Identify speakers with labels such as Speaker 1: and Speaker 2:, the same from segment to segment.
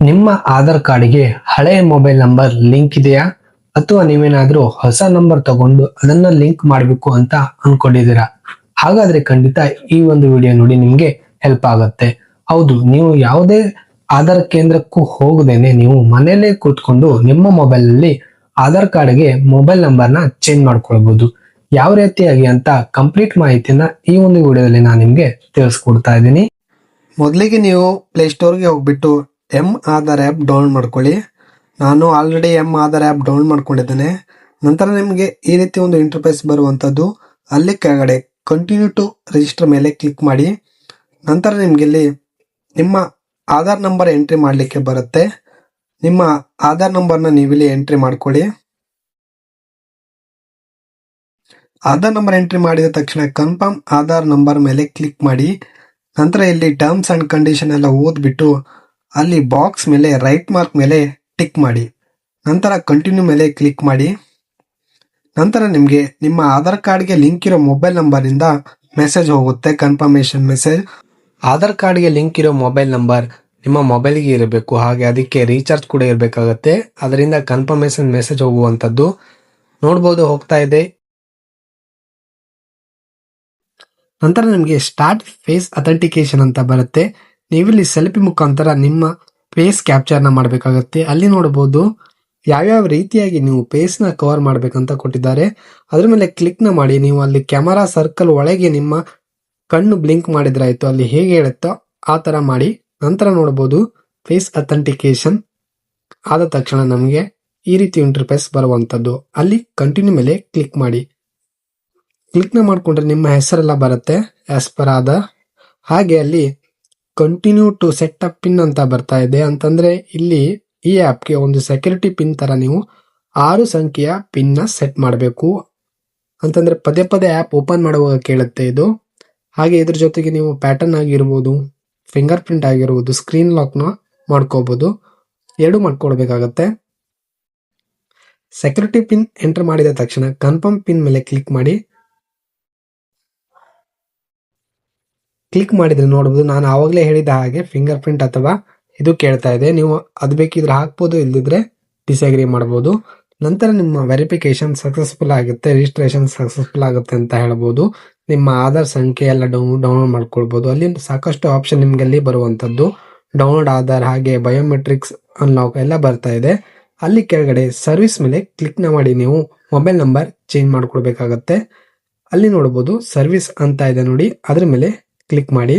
Speaker 1: ನಿಮ್ಮ ಆಧಾರ್ ಕಾರ್ಡ್ಗೆ ಹಳೆಯ ಮೊಬೈಲ್ ನಂಬರ್ ಲಿಂಕ್ ಇದೆಯಾ ಅಥವಾ ನೀವೇನಾದ್ರೂ ಹೊಸ ನಂಬರ್ ತಗೊಂಡು ಅದನ್ನ ಲಿಂಕ್ ಮಾಡಬೇಕು ಅಂತ ಅನ್ಕೊಂಡಿದ್ದೀರಾ? ಹಾಗಾದ್ರೆ ಖಂಡಿತ ಈ ಒಂದು ವಿಡಿಯೋ ನೋಡಿ ನಿಮ್ಗೆ ಹೆಲ್ಪ್ ಆಗುತ್ತೆ. ಹೌದು, ನೀವು ಯಾವುದೇ ಆಧಾರ್ ಕೇಂದ್ರಕ್ಕೂ ಹೋಗದೇನೆ ನೀವು ಮನೆಯಲ್ಲೇ ಕೂತ್ಕೊಂಡು ನಿಮ್ಮ ಮೊಬೈಲ್ ಅಲ್ಲಿ ಆಧಾರ್ ಕಾರ್ಡ್ಗೆ ಮೊಬೈಲ್ ನಂಬರ್ನ ಚೇಂಜ್ ಮಾಡ್ಕೊಳ್ಬಹುದು. ಯಾವ ರೀತಿಯಾಗಿ ಅಂತ ಕಂಪ್ಲೀಟ್ ಮಾಹಿತಿನ ಈ ಒಂದು ವಿಡಿಯೋದಲ್ಲಿ ನಾನು ನಿಮ್ಗೆ ತಿಳಿಸ್ಕೊಡ್ತಾ ಇದ್ದೀನಿ. ಮೊದಲಿಗೆ ನೀವು ಪ್ಲೇಸ್ಟೋರ್ಗೆ ಹೋಗ್ಬಿಟ್ಟು ಆಧಾರ್ ಆ್ಯಪ್ ಡೌನ್ಲೋಡ್ ಮಾಡ್ಕೊಳ್ಳಿ. ನಾನು ಆಲ್ರೆಡಿ ಆಧಾರ್ ಆ್ಯಪ್ ಡೌನ್ಲೋಡ್ ಮಾಡ್ಕೊಂಡಿದ್ದೇನೆ. ನಂತರ ನಿಮಗೆ ಈ ರೀತಿ ಒಂದು ಇಂಟರ್ಫೇಸ್ ಬರುವಂಥದ್ದು. ಅಲ್ಲಿ ಕೆಳಗಡೆ ಕಂಟಿನ್ಯೂ ಟು ರಿಜಿಸ್ಟರ್ ಮೇಲೆ ಕ್ಲಿಕ್ ಮಾಡಿ. ನಂತರ ನಿಮಗೆ ಇಲ್ಲಿ ನಿಮ್ಮ ಆಧಾರ್ ನಂಬರ್ ಎಂಟ್ರಿ ಮಾಡಲಿಕ್ಕೆ ಬರುತ್ತೆ. ನಿಮ್ಮ ಆಧಾರ್ ನಂಬರ್ನ ನೀವಿಲ್ಲಿ ಎಂಟ್ರಿ ಮಾಡ್ಕೊಳ್ಳಿ. ಆಧಾರ್ ನಂಬರ್ ಎಂಟ್ರಿ ಮಾಡಿದ ತಕ್ಷಣ ಕನ್ಫರ್ಮ್ ಆಧಾರ್ ನಂಬರ್ ಮೇಲೆ ಕ್ಲಿಕ್ ಮಾಡಿ. ನಂತರ ಇಲ್ಲಿ ಟರ್ಮ್ಸ್ ಅಂಡ್ ಕಂಡೀಷನ್ ಎಲ್ಲ ಓದ್ಬಿಟ್ಟು ಅಲ್ಲಿ ಬಾಕ್ಸ್ ಮೇಲೆ ರೈಟ್ ಮಾರ್ಕ್ ಮೇಲೆ ಟಿಕ್ ಮಾಡಿ. ನಂತರ ಕಂಟಿನ್ಯೂ ಮೇಲೆ ಕ್ಲಿಕ್ ಮಾಡಿ. ನಂತರ ನಿಮಗೆ ನಿಮ್ಮ ಆಧಾರ್ ಕಾರ್ಡ್ಗೆ ಲಿಂಕ್ ಇರೋ ಮೊಬೈಲ್ ನಂಬರಿಂದ ಮೆಸೇಜ್ ಹೋಗುತ್ತೆ, ಕನ್ಫರ್ಮೇಶನ್ ಮೆಸೇಜ್. ಆಧಾರ್ ಕಾರ್ಡ್ಗೆ ಲಿಂಕ್ ಇರೋ ಮೊಬೈಲ್ ನಂಬರ್ ನಿಮ್ಮ ಮೊಬೈಲ್ಗೆ ಇರಬೇಕು, ಹಾಗೆ ಅದಕ್ಕೆ ರೀಚಾರ್ಜ್ ಕೂಡ ಇರಬೇಕಾಗತ್ತೆ. ಅದರಿಂದ ಕನ್ಫರ್ಮೇಶನ್ ಮೆಸೇಜ್ ಹೋಗುವಂಥದ್ದು ನೋಡ್ಬೋದು, ಹೋಗ್ತಾ ಇದೆ. ನಂತರ ನಿಮಗೆ ಸ್ಟಾರ್ಟ್ ಫೇಸ್ ಅಥೆಂಟಿಕೇಶನ್ ಅಂತ ಬರುತ್ತೆ. ನೀವಿಲ್ಲಿ ಸೆಲ್ಫಿ ಮುಖಾಂತರ ನಿಮ್ಮ ಫೇಸ್ ಕ್ಯಾಪ್ಚರ್ನ ಮಾಡಬೇಕಾಗತ್ತೆ. ಅಲ್ಲಿ ನೋಡಬಹುದು ಯಾವ್ಯಾವ ರೀತಿಯಾಗಿ ನೀವು ಫೇಸ್ನ ಕವರ್ ಮಾಡಬೇಕಂತ ಕೊಟ್ಟಿದ್ದಾರೆ. ಅದ್ರ ಮೇಲೆ ಕ್ಲಿಕ್ನ ಮಾಡಿ. ನೀವು ಅಲ್ಲಿ ಕ್ಯಾಮರಾ ಸರ್ಕಲ್ ಒಳಗೆ ನಿಮ್ಮ ಕಣ್ಣು ಬ್ಲಿಂಕ್ ಮಾಡಿದ್ರಾಯ್ತು, ಅಲ್ಲಿ ಹೇಗೆ ಹೇಳುತ್ತೋ ಆ ಥರ ಮಾಡಿ. ನಂತರ ನೋಡಬಹುದು ಫೇಸ್ ಅಥೆಂಟಿಕೇಶನ್ ಆದ ತಕ್ಷಣ ನಮಗೆ ಈ ರೀತಿ ಇಂಟರ್ಫೇಸ್ ಬರುವಂಥದ್ದು. ಅಲ್ಲಿ ಕಂಟಿನ್ಯೂ ಮೇಲೆ ಕ್ಲಿಕ್ ಮಾಡಿ. ಕ್ಲಿಕ್ನ ಮಾಡಿಕೊಂಡ್ರೆ ನಿಮ್ಮ ಹೆಸರೆಲ್ಲ ಬರುತ್ತೆ ಆಸ್ ಪರ್ ಆಧಾರ್. ಹಾಗೆ ಅಲ್ಲಿ continue to set up pin ಅಂತ ಬರ್ತಾ ಇದೆ. ಅಂತಂದ್ರೆ ಇಲ್ಲಿ ಈ ಆ್ಯಪ್ಗೆ ಒಂದು ಸೆಕ್ಯೂರಿಟಿ ಪಿನ್ ತರ ನೀವು 6 ಸಂಖ್ಯೆಯ ಪಿನ್ನ ಸೆಟ್ ಮಾಡಬೇಕು. ಅಂತಂದ್ರೆ ಪದೇ ಪದೇ ಆ್ಯಪ್ ಓಪನ್ ಮಾಡುವಾಗ ಕೇಳುತ್ತೆ ಇದು. ಹಾಗೆ ಇದ್ರ ಜೊತೆಗೆ ನೀವು ಪ್ಯಾಟರ್ನ್ ಆಗಿರ್ಬೋದು, ಫಿಂಗರ್ ಪ್ರಿಂಟ್ ಆಗಿರ್ಬೋದು, ಸ್ಕ್ರೀನ್ ಲಾಕ್ನ ಮಾಡ್ಕೋಬಹುದು, ಎರಡು ಮಾಡ್ಕೊಳ್ಬೇಕಾಗತ್ತೆ. ಸೆಕ್ಯೂರಿಟಿ ಪಿನ್ ಎಂಟರ್ ಮಾಡಿದ ತಕ್ಷಣ ಕನ್ಫರ್ಮ್ ಪಿನ್ ಮೇಲೆ ಕ್ಲಿಕ್ ಮಾಡಿ. ಕ್ಲಿಕ್ ಮಾಡಿದ್ರೆ ನೋಡಬಹುದು ನಾನು ಆವಾಗಲೇ ಹೇಳಿದ ಹಾಗೆ ಫಿಂಗರ್ ಪ್ರಿಂಟ್ ಅಥವಾ ಇದು ಕೇಳ್ತಾ ಇದೆ. ನೀವು ಅದು ಬೇಕಿದ್ರೆ ಹಾಕ್ಬೋದು, ಇಲ್ಲದಿದ್ರೆ ಡಿಸ್ಅಗ್ರಿ ಮಾಡಬಹುದು. ನಂತರ ನಿಮ್ಮ ವೆರಿಫಿಕೇಶನ್ ಸಕ್ಸಸ್ಫುಲ್ ಆಗುತ್ತೆ, ರಿಜಿಸ್ಟ್ರೇಷನ್ ಸಕ್ಸಸ್ಫುಲ್ ಆಗುತ್ತೆ ಅಂತ ಹೇಳ್ಬೋದು. ನಿಮ್ಮ ಆಧಾರ್ ಸಂಖ್ಯೆ ಎಲ್ಲ ಡೌನ್ಲೋಡ್ ಮಾಡ್ಕೊಳ್ಬಹುದು. ಅಲ್ಲಿ ಸಾಕಷ್ಟು ಆಪ್ಷನ್ ನಿಮ್ಗೆ ಅಲ್ಲಿ ಬರುವಂತದ್ದು, ಡೌನ್ಲೋಡ್ ಆಧಾರ್ ಹಾಗೆ ಬಯೋಮೆಟ್ರಿಕ್ಸ್ ಅನ್ಲಾಕ್ ಎಲ್ಲ ಬರ್ತಾ ಇದೆ. ಅಲ್ಲಿ ಕೆಳಗಡೆ ಸರ್ವಿಸ್ ಮೇಲೆ ಕ್ಲಿಕ್ನ ಮಾಡಿ ನೀವು ಮೊಬೈಲ್ ನಂಬರ್ ಚೇಂಜ್ ಮಾಡ್ಕೊಳ್ಬೇಕಾಗತ್ತೆ. ಅಲ್ಲಿ ನೋಡಬಹುದು ಸರ್ವಿಸ್ ಅಂತ ಇದೆ ನೋಡಿ, ಅದ್ರ ಮೇಲೆ ಕ್ಲಿಕ್ ಮಾಡಿ.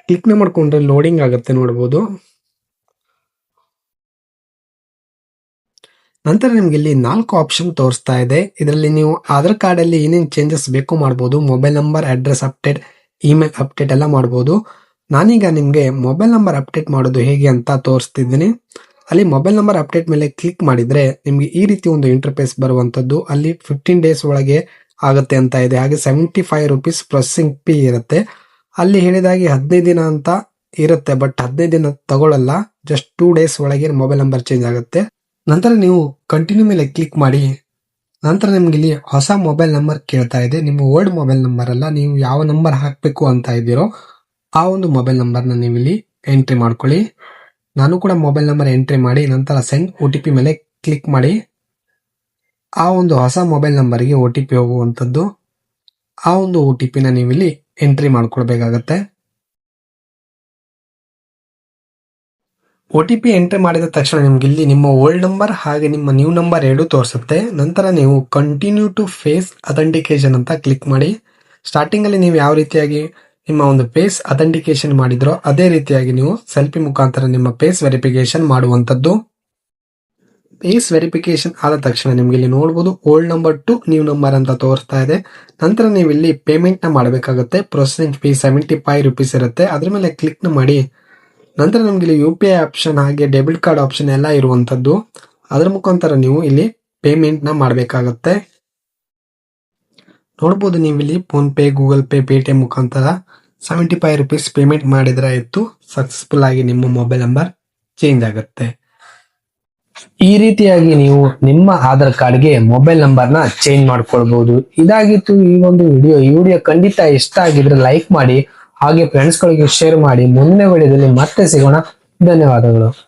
Speaker 1: ಕ್ಲಿಕ್ನ ಮಾಡ್ಕೊಂಡ್ರೆ ಲೋಡಿಂಗ್ ಆಗುತ್ತೆ ನೋಡಬಹುದು. ನಂತರ ನಿಮ್ಗೆ ಇಲ್ಲಿ 4 ಆಪ್ಷನ್ ತೋರಿಸ್ತಾ ಇದೆ. ಇದರಲ್ಲಿ ನೀವು ಆಧಾರ್ ಕಾರ್ಡ್ ಅಲ್ಲಿ ಏನೇನು ಚೇಂಜಸ್ ಬೇಕು ಮಾಡಬಹುದು. Mobile number, address update, email update ಎಲ್ಲ ಮಾಡಬಹುದು. ನಾನೀಗ ನಿಮ್ಗೆ ಮೊಬೈಲ್ ನಂಬರ್ ಅಪ್ಡೇಟ್ ಮಾಡೋದು ಹೇಗೆ ಅಂತ ತೋರಿಸ್ತಿದ್ದೀನಿ. ಅಲ್ಲಿ ಮೊಬೈಲ್ ನಂಬರ್ ಅಪ್ಡೇಟ್ ಮೇಲೆ ಕ್ಲಿಕ್ ಮಾಡಿದ್ರೆ ನಿಮ್ಗೆ ಈ ರೀತಿ ಒಂದು ಇಂಟರ್ಫೇಸ್ ಬರುವಂತದ್ದು. ಅಲ್ಲಿ 15 ಡೇಸ್ ಒಳಗೆ ಆಗುತ್ತೆ ಅಂತ ಇದೆ. ಹಾಗೆ 75 ರೂಪೀಸ್ ಪ್ರೊಸೆಸಿಂಗ್ ಫೀ ಇರುತ್ತೆ. ಅಲ್ಲಿ ಹೇಳಿದಾಗೆ 15 ದಿನ ಅಂತ ಇರುತ್ತೆ, ಬಟ್ 15 ದಿನ ತಗೊಳ್ಳಲ್ಲ. ಜಸ್ಟ್ 2 ಡೇಸ್ ಒಳಗೆ ಮೊಬೈಲ್ ನಂಬರ್ ಚೇಂಜ್ ಆಗುತ್ತೆ. ನಂತರ ನೀವು ಕಂಟಿನ್ಯೂ ಮೇಲೆ ಕ್ಲಿಕ್ ಮಾಡಿ. ನಂತರ ನಿಮ್ಗೆ ಇಲ್ಲಿ ಹೊಸ ಮೊಬೈಲ್ ನಂಬರ್ ಕೇಳ್ತಾ ಇದೆ. ನಿಮ್ಮ ಓಲ್ಡ್ ಮೊಬೈಲ್ ನಂಬರ್ ಅಲ್ಲ, ನೀವು ಯಾವ ನಂಬರ್ ಹಾಕಬೇಕು ಅಂತ ಇದ್ದೀರೋ ಆ ಒಂದು ಮೊಬೈಲ್ ನಂಬರ್ನ ನೀವು ಇಲ್ಲಿ ಎಂಟ್ರಿ ಮಾಡ್ಕೊಳ್ಳಿ. ನಾನು ಕೂಡ ಮೊಬೈಲ್ ನಂಬರ್ ಎಂಟ್ರಿ ಮಾಡಿ ನಂತರ ಸೆಂಡ್ OTP ಮೇಲೆ ಕ್ಲಿಕ್ ಮಾಡಿ. ಆ ಒಂದು ಹೊಸ ಮೊಬೈಲ್ ನಂಬರ್ಗೆ OTP ಹೋಗುವಂಥದ್ದು. ಆ ಒಂದು OTPನ ನೀವು ಇಲ್ಲಿ ಎಂಟ್ರಿ ಮಾಡ್ಕೊಳ್ಬೇಕಾಗತ್ತೆ. OTP ಎಂಟ್ರಿ ಮಾಡಿದ ತಕ್ಷಣ ನಿಮ್ಗೆ ಇಲ್ಲಿ ನಿಮ್ಮ ಓಲ್ಡ್ ನಂಬರ್ ಹಾಗೆ ನಿಮ್ಮ ನ್ಯೂ ನಂಬರ್ ಎರಡು ತೋರಿಸುತ್ತೆ. ನಂತರ ನೀವು ಕಂಟಿನ್ಯೂ ಟು ಫೇಸ್ ಅಥೆಂಟಿಕೇಶನ್ ಅಂತ ಕ್ಲಿಕ್ ಮಾಡಿ. ಸ್ಟಾರ್ಟಿಂಗ್ ಅಲ್ಲಿ ನೀವು ಯಾವ ರೀತಿಯಾಗಿ ನಿಮ್ಮ ಒಂದು ಫೇಸ್ ಅಥೆಂಟಿಕೇಶನ್ ಮಾಡಿದ್ರೋ ಅದೇ ರೀತಿಯಾಗಿ ನೀವು ಸೆಲ್ಫಿ ಮುಖಾಂತರ ನಿಮ್ಮ ಫೇಸ್ ವೆರಿಫಿಕೇಶನ್ ಮಾಡುವಂಥದ್ದು. ಫೇಸ್ ವೆರಿಫಿಕೇಶನ್ ಆದ ತಕ್ಷಣ ನಿಮ್ಗೆ ಇಲ್ಲಿ ನೋಡಬಹುದು old number two new number ಅಂತ ತೋರಿಸ್ತಾ ಇದೆ. ನಂತರ ನೀವು ಇಲ್ಲಿ ಪೇಮೆಂಟ್ ನ ಮಾಡಬೇಕಾಗುತ್ತೆ. ಪ್ರೊಸೆಸಿಂಗ್ ಫೀ 75 ರೂಪೀಸ್ ಇರುತ್ತೆ. ಅದ್ರ ಮೇಲೆ ಕ್ಲಿಕ್ ನ ಮಾಡಿ. ನಂತರ ನಮ್ಗೆ ಇಲ್ಲಿ UPI ಆಪ್ಷನ್ ಹಾಗೆ ಡೆಬಿಟ್ ಕಾರ್ಡ್ ಆಪ್ಷನ್ ಎಲ್ಲ ಇರುವಂತದ್ದು. ಅದ್ರ ಮುಖಾಂತರ ನೀವು ಇಲ್ಲಿ ಪೇಮೆಂಟ್ ನ ಮಾಡಬೇಕಾಗುತ್ತೆ. ನೋಡಬಹುದು ನೀವು ಇಲ್ಲಿ phone pay, Google pay, Paytm ಮುಖಾಂತರ 75 ರೂಪೀಸ್ ಪೇಮೆಂಟ್ ಮಾಡಿದ್ರೆ ಆಯ್ತು, ಸಕ್ಸಸ್ಫುಲ್ ಆಗಿ ನಿಮ್ಮ ಮೊಬೈಲ್ ನಂಬರ್ ಚೇಂಜ್ ಆಗುತ್ತೆ. ಈ ರೀತಿಯಾಗಿ ನೀವು ನಿಮ್ಮ ಆಧಾರ್ ಕಾರ್ಡ್ಗೆ ಮೊಬೈಲ್ ನಂಬರ್ನ ಚೇಂಜ್ ಮಾಡ್ಕೊಳ್ಬಹುದು. ಇದಾಗಿತ್ತು ಈ ಒಂದು ವಿಡಿಯೋ. ಈ ವಿಡಿಯೋ ಖಂಡಿತ ಇಷ್ಟ ಆಗಿದ್ರೆ ಲೈಕ್ ಮಾಡಿ, ಹಾಗೆ ಫ್ರೆಂಡ್ಸ್ ಗಳಿಗೆ ಶೇರ್ ಮಾಡಿ. ಮುಂದಿನ ವಿಡಿಯೋದಲ್ಲಿ ಮತ್ತೆ ಸಿಗೋಣ. ಧನ್ಯವಾದಗಳು.